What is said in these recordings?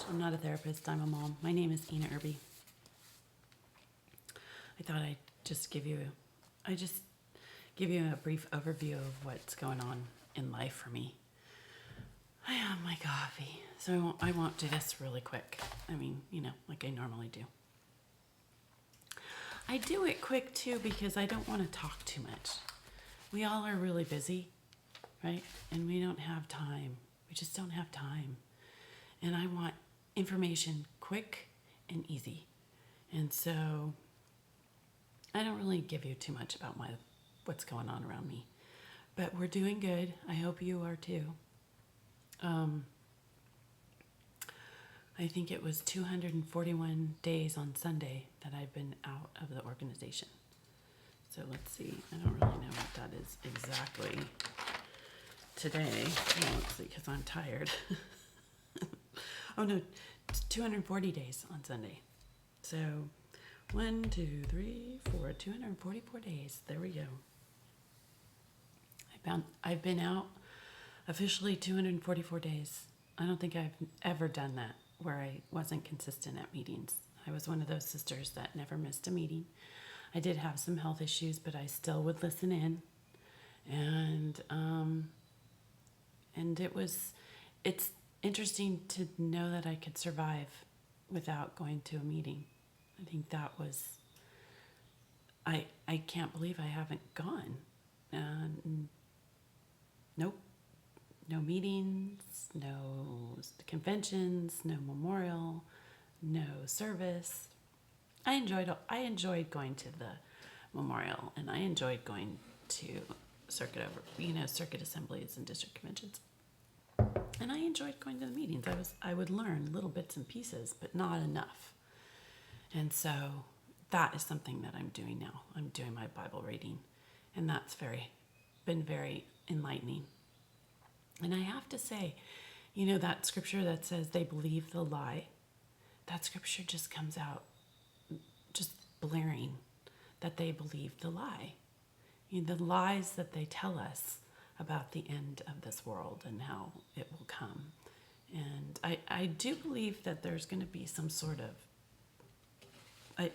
I'm not a therapist, I'm a mom. My name is Ina Irby. I thought I'd just give you a brief overview of what's going on in life for me. I have my coffee, so I won't do this really quick. I mean, like I normally do. I do it quick too because I don't want to talk too much. We all are really busy, right? And we don't have time. We just don't have time. And I want information quick and easy. And so I don't really give you too much about what's going on around me. But we're doing good. I hope you are too. I think it was 241 days on Sunday that I've been out of the organization. So let's see. I don't really know what that is exactly today. Well, let's see, because I'm tired. Oh no, it's 240 days on Sunday. So 1, 2, 3, 4, 244 days. There we go. I've been out officially 244 days. I don't think I've ever done that where I wasn't consistent at meetings. I was one of those sisters that never missed a meeting. I did have some health issues, but I still would listen in. And it's interesting to know that I could survive without going to a meeting. I think that was, I can't believe I haven't gone. Nope. No meetings, no conventions, no memorial, no service. I enjoyed going to the memorial, and I enjoyed going to circuit assemblies and district conventions. And I enjoyed going to the meetings. I would learn little bits and pieces, but not enough. And so that is something that I'm doing now. I'm doing my Bible reading, and that's been very enlightening. And I have to say, that scripture that says they believe the lie, that scripture just comes out just blaring that they believe the lie. The lies that they tell us about the end of this world and how it will come. And I do believe that there's going to be some sort of,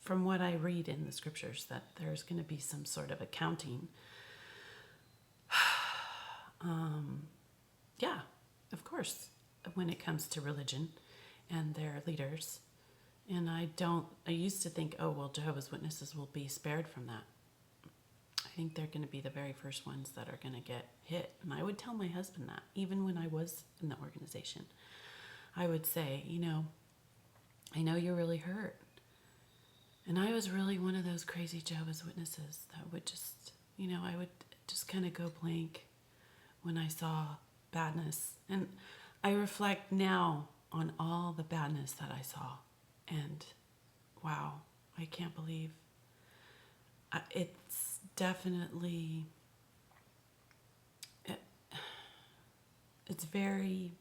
from what I read in the scriptures, that there's going to be some sort of accounting. Yeah, of course, when it comes to religion and their leaders. And I used to think, Jehovah's Witnesses will be spared from that. I think they're going to be the very first ones that are going to get hit. And I would tell my husband that, even when I was in the organization. I would say, I know you're really hurt. And I was really one of those crazy Jehovah's Witnesses that would just, I would just kind of go blank when I saw badness. And I reflect now on all the badness that I saw. And wow, I can't believe it's definitely, it's very,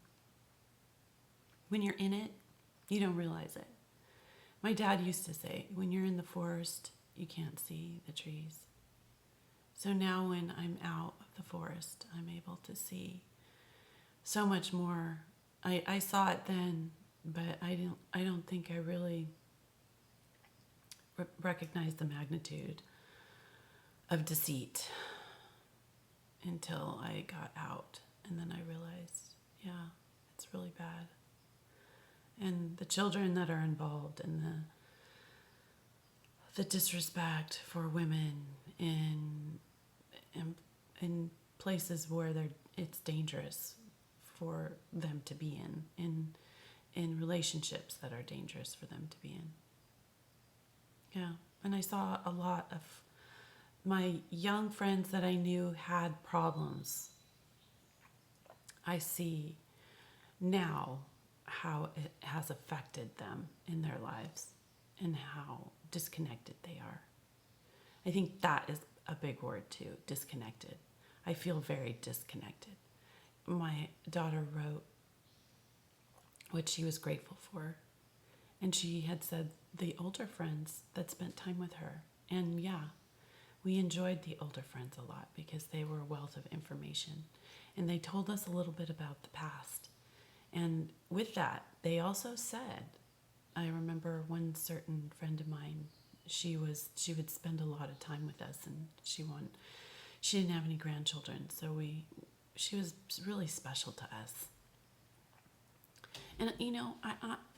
when you're in it, you don't realize it. My dad used to say, when you're in the forest, you can't see the trees. So now when I'm out of the forest, I'm able to see so much more. I saw it then, but I don't think I really recognized the magnitude of deceit until I got out. And then I realized, yeah, it's really bad. And the children that are involved and the disrespect for women in places where it's dangerous for them to be in relationships that are dangerous for them to be in. Yeah, and I saw a lot of my young friends that I knew had problems. I see now how it has affected them in their lives and how disconnected they are. I think that is a big word too, disconnected. I feel very disconnected. My daughter wrote what she was grateful for, and she had said the older friends that spent time with her. And yeah, we enjoyed the older friends a lot because they were a wealth of information, and they told us a little bit about the past. And with that, they also said, I remember one certain friend of mine, she would spend a lot of time with us, and she didn't have any grandchildren, so she was really special to us. And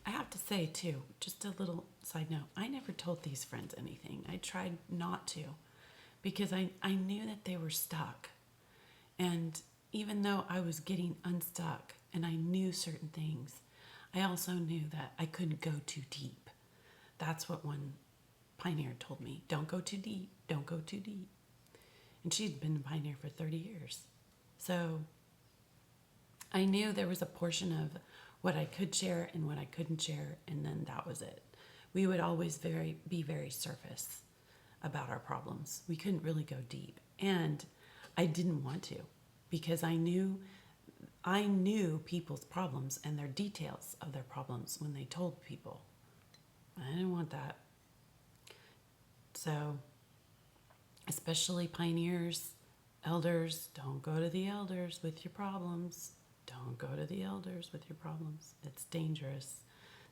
I have to say too, just a little side note, I never told these friends anything. I tried not to, because I knew that they were stuck. And even though I was getting unstuck and I knew certain things, I also knew that I couldn't go too deep. That's what one pioneer told me. Don't go too deep. Don't go too deep. And she'd been a pioneer for 30 years. So I knew there was a portion of what I could share and what I couldn't share, and then that was it. We would always be very surface about our problems. We couldn't really go deep. And I didn't want to, because I knew people's problems and their details of their problems when they told people. I didn't want that. So, especially pioneers, elders, don't go to the elders with your problems. Don't go to the elders with your problems. It's dangerous.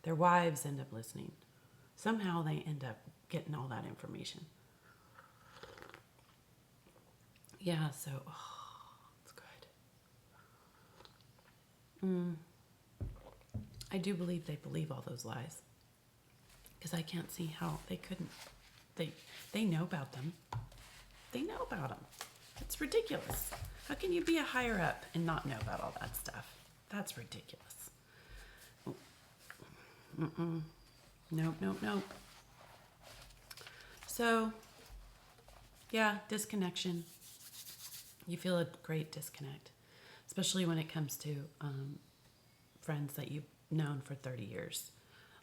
Their wives end up listening. Somehow they end up getting all that information. Yeah, so, it's good. I do believe they believe all those lies, because I can't see how they couldn't. They know about them. They know about them. It's ridiculous. How can you be a higher up and not know about all that stuff? That's ridiculous. Nope. So, yeah, disconnection. You feel a great disconnect, especially when it comes to friends that you've known for 30 years.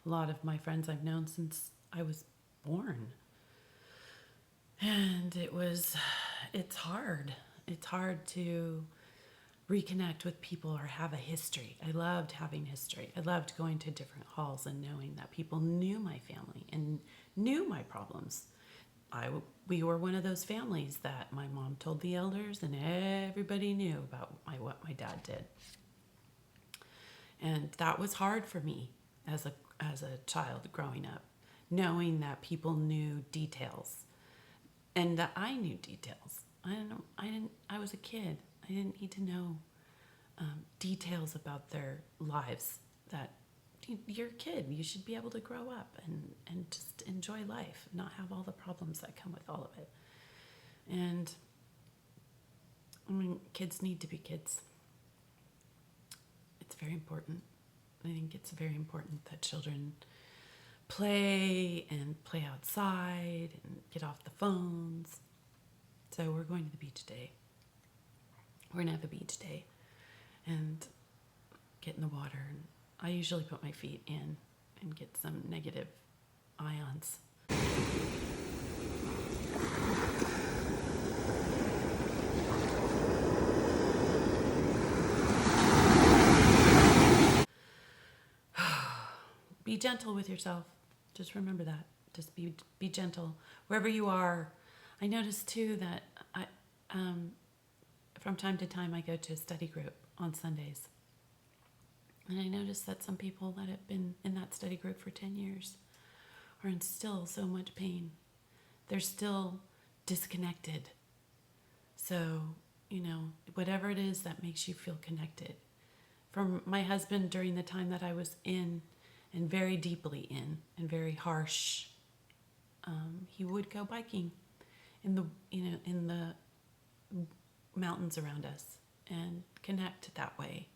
A lot of my friends I've known since I was born. And it's hard. It's hard to reconnect with people or have a history. I loved having history. I loved going to different halls and knowing that people knew my family and knew my problems. We were one of those families that my mom told the elders, and everybody knew about what my dad did. And that was hard for me as a child growing up, knowing that people knew details and that I knew details. I was a kid. I didn't need to know details about their lives. That you're a kid. You should be able to grow up and just enjoy life, not have all the problems that come with all of it. And I mean, kids need to be kids. It's very important. I think it's very important that children play outside and get off the phones. So we're going to the beach today. We're going to have a beach day and get in the water. And I usually put my feet in and get some negative ions. Be gentle with yourself. Just remember that. Just be gentle wherever you are. I notice too that from time to time I go to a study group on Sundays. And I notice that some people that have been in that study group for 10 years are in still so much pain. They're still disconnected. So, whatever it is that makes you feel connected. From my husband, during the time that I was in, and very deeply in, and very harsh, he would go biking in the mountains around us and connect that way.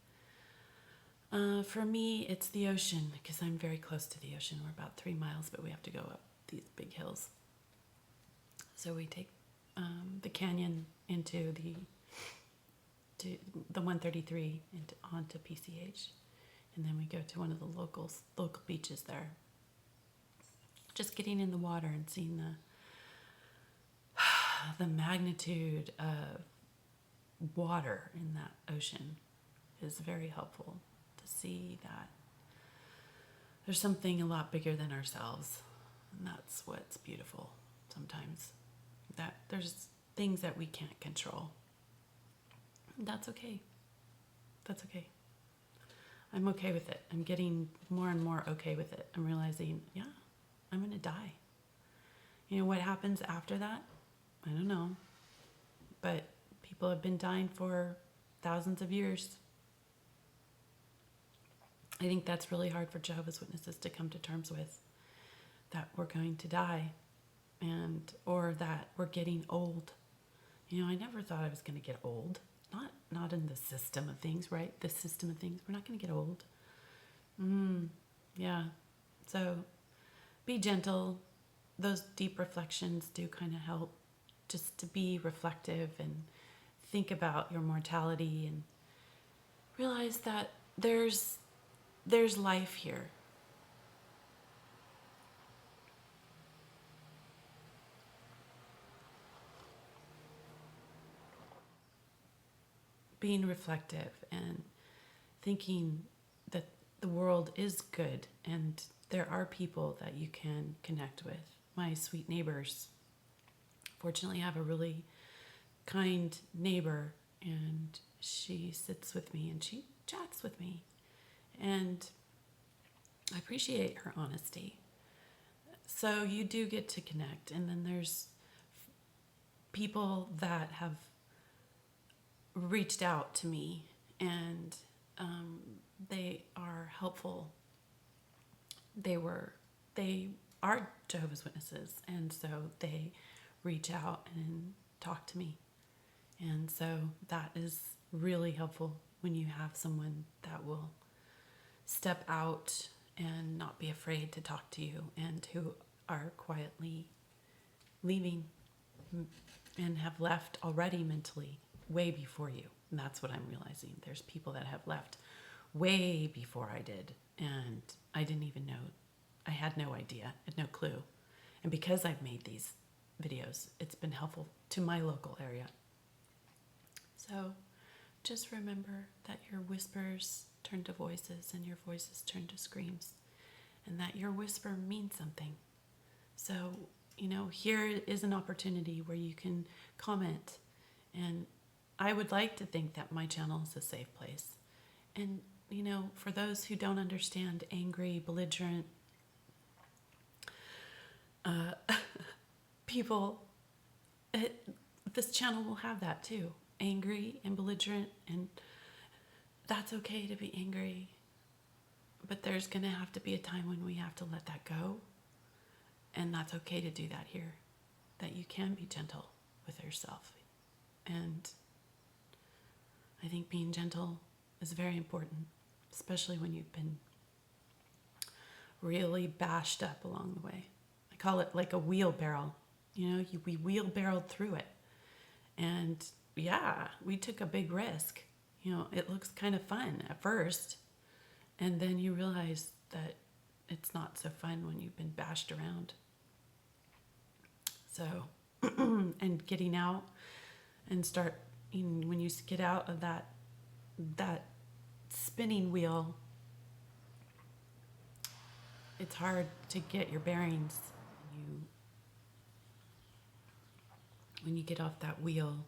For me, it's the ocean, because I'm very close to the ocean. We're about 3 miles, but we have to go up these big hills. So we take the canyon into the 133 and onto PCH, and then we go to one of the local beaches there. Just getting in the water and seeing the magnitude of water in that ocean is very helpful. To see that there's something a lot bigger than ourselves, and that's what's beautiful sometimes. That there's things that we can't control. That's okay. I'm okay with it. I'm getting more and more okay with it. I'm realizing, yeah, I'm going to die. You know what happens after that? I don't know. But people have been dying for thousands of years. I think that's really hard for Jehovah's Witnesses to come to terms with, that we're going to die, or that we're getting old. You know, I never thought I was going to get old. Not in the system of things, right? The system of things. We're not going to get old. Yeah. So be gentle. Those deep reflections do kind of help, just to be reflective and think about your mortality and realize that there's life here. Being reflective and thinking that the world is good and there are people that you can connect with. My sweet neighbors. Fortunately, I have a really kind neighbor, and she sits with me and she chats with me. And I appreciate her honesty. So you do get to connect. And then there's people that have reached out to me, and they are helpful. They are Jehovah's Witnesses, and so they reach out and talk to me. And so that is really helpful when you have someone that will step out and not be afraid to talk to you, and who are quietly leaving and have left already mentally way before you. And that's what I'm realizing. There's people that have left way before I did, and I didn't even know. I had no idea, I had no clue. And because I've made these videos, it's been helpful to my local area. So just remember that your whispers turn to voices and your voices turn to screams, and that your whisper means something. So, you know, here is an opportunity where you can comment. And I would like to think that my channel is a safe place. And, you know, for those who don't understand angry, belligerent people, this channel will have that too. Angry and belligerent, and that's okay to be angry. But there's going to have to be a time when we have to let that go. And that's okay to do that here. That you can be gentle with yourself. And I think being gentle is very important, especially when you've been really bashed up along the way. I call it like a wheelbarrow. You know, we wheelbarrowed through it. And yeah, we took a big risk. You know, it looks kind of fun at first. And then you realize that it's not so fun when you've been bashed around. So, and getting out and start, when you get out of that spinning wheel, it's hard to get your bearings. When you get off that wheel,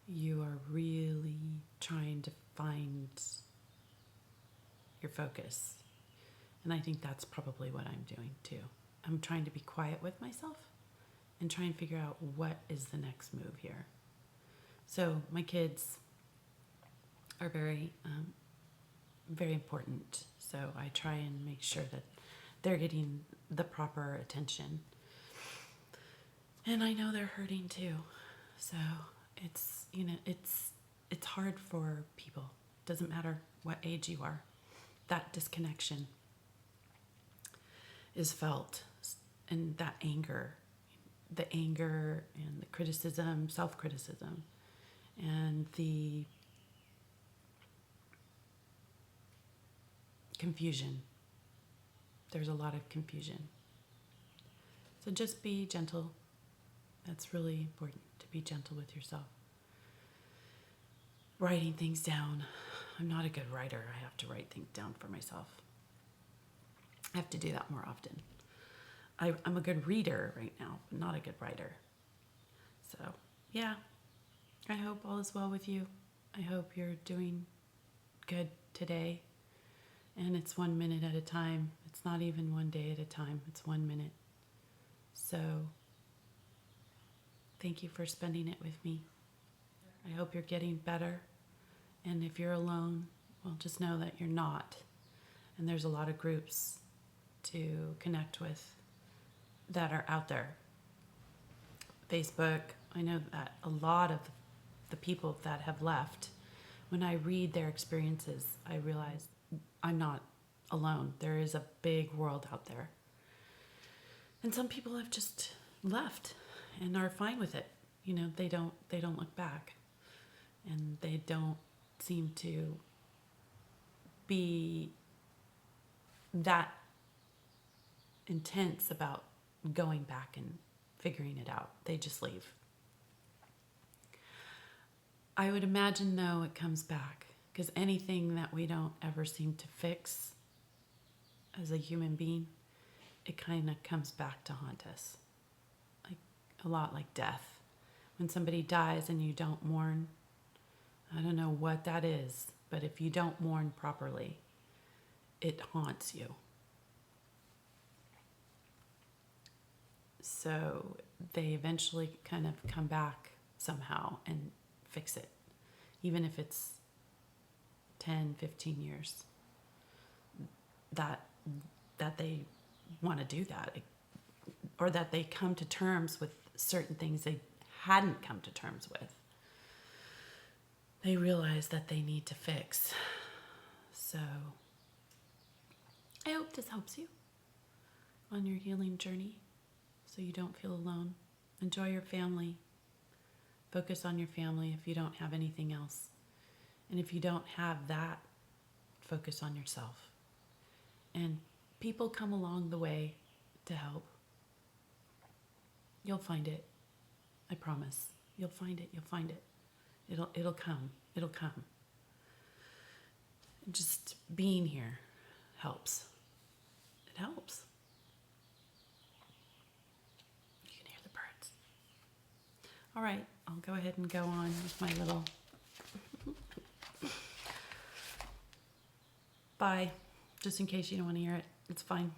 you are really trying to find your focus. And I think that's probably what I'm doing too. I'm trying to be quiet with myself and try and figure out what is the next move here. So my kids are very, very important. So I try and make sure that they're getting the proper attention. And I know they're hurting too. So it's, you know, it's hard for people. Doesn't matter what age you are. That disconnection is felt, and that anger, and the criticism, self-criticism, and the confusion. There's a lot of confusion. So just be gentle. That's really important, to be gentle with yourself. Writing things down. I'm not a good writer. I have to write things down for myself. I have to do that more often. I'm a good reader right now, but not a good writer. So, yeah. I hope all is well with you. I hope you're doing good today. And it's 1 minute at a time. It's not even one day at a time. It's 1 minute. So thank you for spending it with me. I hope you're getting better. And if you're alone, well, just know that you're not. And there's a lot of groups to connect with that are out there. Facebook, I know that a lot of the people that have left, when I read their experiences, I realize I'm not alone. There is a big world out there. And some people have just left and are fine with it. You know, they don't look back. And they don't seem to be that intense about going back and figuring it out. They just leave. I would imagine, though, it comes back, because anything that we don't ever seem to fix as a human being, it kind of comes back to haunt us. Like a lot like death. When somebody dies and you don't mourn, I don't know what that is, but if you don't mourn properly, it haunts you. So they eventually kind of come back somehow and fix it, even if it's 10, 15 years that they want to do that, or that they come to terms with certain things they hadn't come to terms with. They realize that they need to fix. So I hope this helps you on your healing journey so you don't feel alone. Enjoy your family. Focus on your family if you don't have anything else. And if you don't have that, focus on yourself. And people come along the way to help. You'll find it. I promise. You'll find it. You'll find it. It'll come. It'll come. Just being here helps. It helps. You can hear the birds. All right, I'll go ahead and go on with my little bye. Just in case you don't want to hear it, it's fine.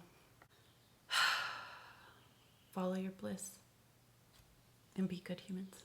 Follow your bliss and be good humans.